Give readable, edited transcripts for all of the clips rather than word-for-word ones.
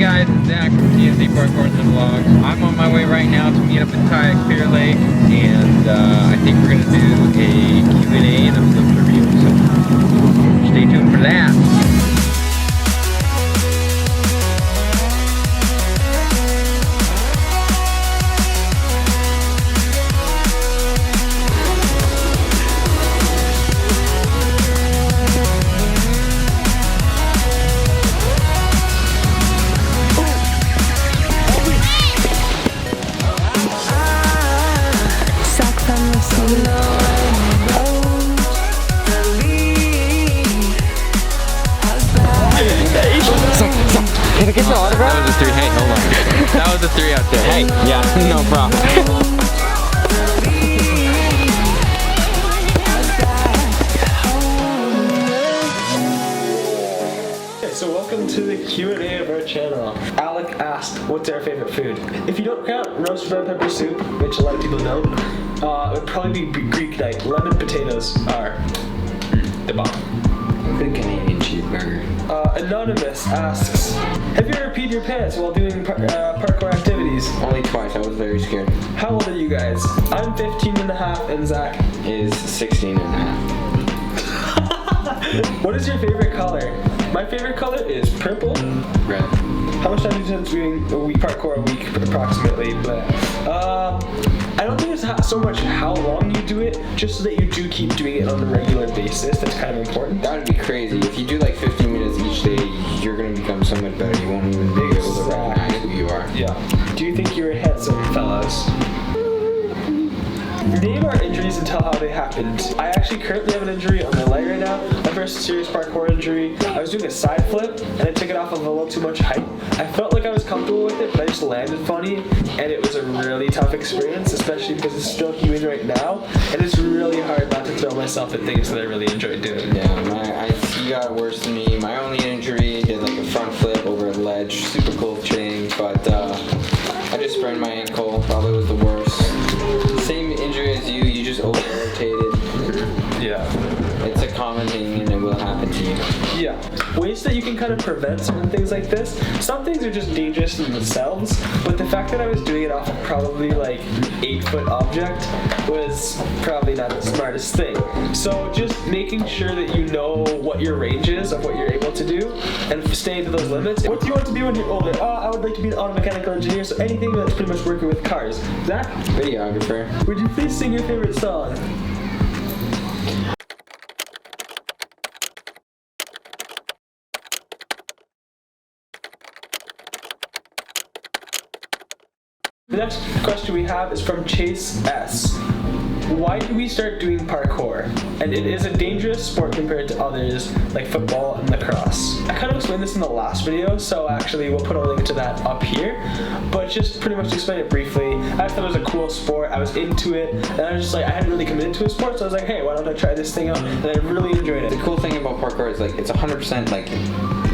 guys, it's Zach from TNC Parkour and Vlogs. I'm on my way right now to meet up with Ty at Clear Lake, and I think we're going to do a Q&A and a flip review, so stay tuned for that. Can I get your autograph? That was a 3. Hey, hold on. That was a 3 out there. Hey, yeah, no problem. Okay, so welcome to the Q&A of our channel. Alec asked, what's our favorite food? If you don't count roast red pepper soup, which a lot of people don't, it would probably be Greek night. Lemon potatoes are the bomb. Good Canadian cheeseburger. Anonymous asks, have you ever peed your pants while doing parkour activities? Only twice. I was very scared. How old are you guys? I'm 15 and a half and Zach Is 16 and a half. What is your favorite color? My favorite color is purple. Red. How much time do you spend doing parkour a week approximately? But I don't think it's so much how long you do it, just so that you do keep doing it on a regular basis. That's kind of important. That would be crazy. If you do like 15 minutes each day, you're going to become so much better. You won't even be able to recognize who you are. Yeah. Do you think you're handsome, fellas? Name our injuries and tell how they happened. I actually currently have an injury on my leg right now. My first serious parkour injury. I was doing a side flip and I took it off of a little too much height. I felt like I was comfortable with it, but I just landed funny, and it was a really tough experience, especially because it's still healing right now, and it's really hard not to throw myself at things that I really enjoy doing. Yeah, you got it worse than me. My only injury, did like a front flip over a ledge, super cool thing, but I just sprained my ankle. Probably was the worst. Same injury as you just over-rotated. Yeah. It's a common thing and it will happen to you. Yeah. Ways that you can kind of prevent certain things like this. Some things are just dangerous in themselves, but the fact that I was doing it off of probably like an 8-foot object was probably not the smartest thing. So just making sure that you know what your range is of what you're able to do and staying to those limits. What do you want to be when you're older? I would like to be an auto mechanical engineer, so anything that's pretty much working with cars. Zach? Videographer. Would you please sing your favorite song? The next question we have is from Chase S. Why did we start doing parkour? And it is a dangerous sport compared to others like football and lacrosse. I kind of explained this in the last video, so actually we'll put a link to that up here. But just pretty much to explain it briefly, I just thought it was a cool sport. I was into it, and I was just like, I hadn't really committed to a sport, so I was like, hey, why don't I try this thing out? And I really enjoyed it. The cool thing about parkour is like it's 100% like,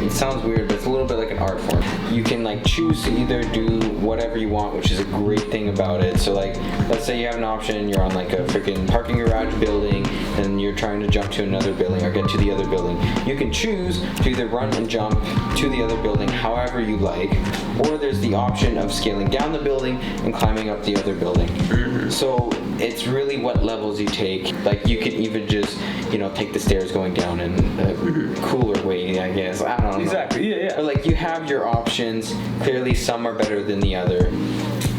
it sounds weird, but it's a little bit like an art form. You can like choose to either do whatever you want, which is a great thing about it. So like, let's say you have an option, you're on like a freaking parking garage building and you're trying to jump to another building or get to the other building. You can choose to either run and jump to the other building however you like, or there's the option of scaling down the building and climbing up the other building. So it's really what levels you take. Like you can even just, take the stairs going down in a cooler way, I guess. I don't know. Exactly, yeah. But like you have your options. Clearly some are better than the other.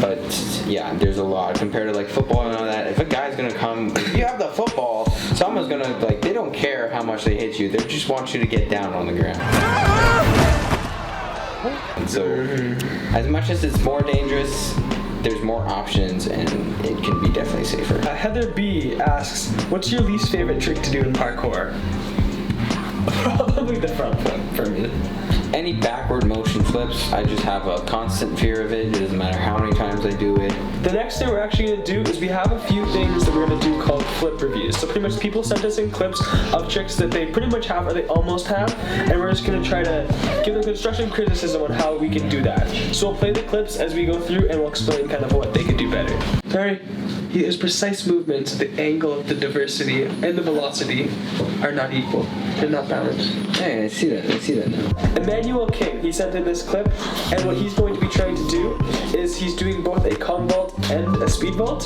But yeah, there's a lot compared to like football and all that. If a guy's gonna come, if you have the football, someone's gonna like, they don't care how much they hit you. They just want you to get down on the ground. And so, as much as it's more dangerous, there's more options and it can be definitely safer. Heather B asks, what's your least favorite trick to do in parkour? Probably the front flip for me. Any backward motion flips, I just have a constant fear of it. It doesn't matter how many times I do it. The next thing we're actually going to do is we have a few things that we're going to do called flip reviews. So pretty much people sent us in clips of tricks that they pretty much have or they almost have, and we're just going to try to give them constructive criticism on how we can do that. So we'll play the clips as we go through and we'll explain kind of what they could do better. His precise movements, the angle, the diversity, and the velocity are not equal. They're not balanced. Hey, I see that now. Emmanuel King, he sent in this clip, and what he's going to be trying to do is he's doing both a Kong vault and a speed vault.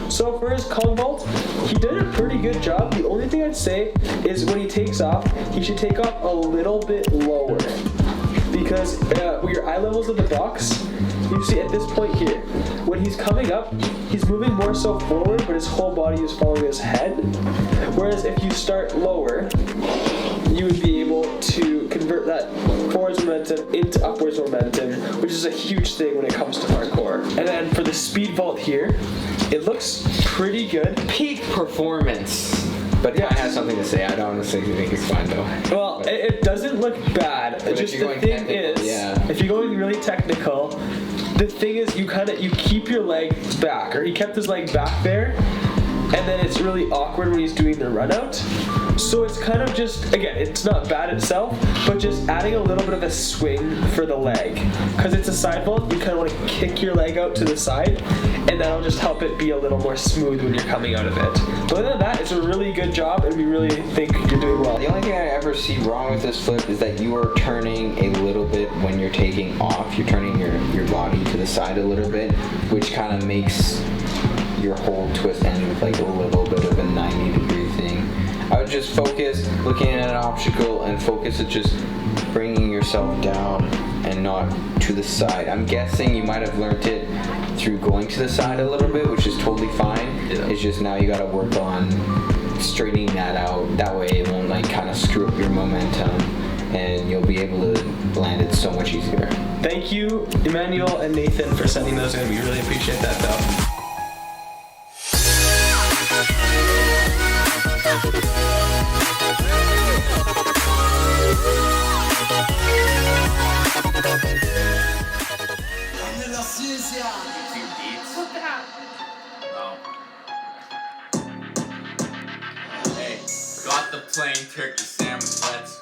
So for his Kong vault, he did a pretty good job. The only thing I'd say is when he takes off, he should take off a little bit lower. Because with your eye levels of the box, you see at this point here, when he's coming up, he's moving more so forward, but his whole body is following his head. Whereas if you start lower, you would be able to convert that forwards momentum into upwards momentum, which is a huge thing when it comes to parkour. And then for the speed vault here, it looks pretty good. Peak performance. But yeah, I have something to say. I don't honestly think it's fine though. Well, it doesn't look bad. But just if you're the going thing technical, is, yeah. if you're going really technical, the thing is you keep your leg back, or he kept his leg back there, and then it's really awkward when he's doing the run out. So it's kind of just, again, it's not bad itself, but just adding a little bit of a swing for the leg. Because it's a side vault, you kind of want to kick your leg out to the side, and that'll just help it be a little more smooth when you're coming out of it. But other than that, it's a really good job, and we really think you're doing well. The only thing I ever see wrong with this flip is that you are turning a little bit when you're taking off. You're turning your body to the side a little bit, which kind of makes your whole twist end with like a little bit of a 90-degree thing. I would just focus looking at an obstacle and focus at just bringing yourself down and not to the side. I'm guessing you might have learned it through going to the side a little bit, which is totally fine. Yeah. It's just now you gotta work on straightening that out. That way it won't like kind of screw up your momentum and you'll be able to land it so much easier. Thank you, Emmanuel and Nathan, for sending those in. We really appreciate that, though. Hey, got the plain turkey sandwich, let's